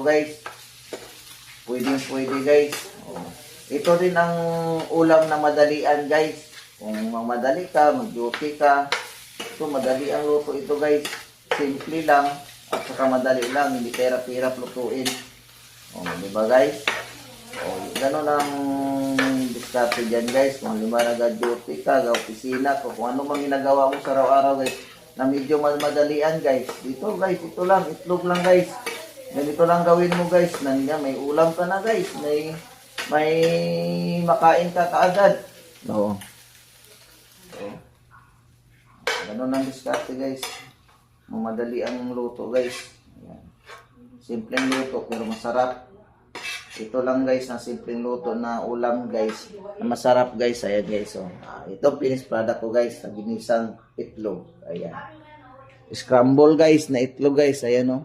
guys. Pwede guys. Oh. Ito din ang ulam na madalian guys. Kung mamadali ka, mag-duty ka, ito madali ang luto ito guys. Simple lang at saka madali lang, hindi hirap-hirap lutuin. Oh, di ba guys? Oh, ganun ang diskarte dyan guys. Kung lima nag-duty ka, opisina ko, kung ano mang ginagawa mo sa araw-araw guys, na medyo madalian guys. Dito guys, ito lang, itlog lang guys. Ganito lang gawin mo guys. Nandiyan, may ulam ka na guys. May makain ka kaagad. Oo. So, ganun ang diskarte guys. Madali ang luto guys. Ayan. Simpleng luto pero masarap. Ito lang guys na simpleng luto na ulam guys. Na masarap guys. Ayan guys. So, ito finished product ko guys. Na ginisang itlog. Ayan. Scramble guys na itlog guys. Ayan o.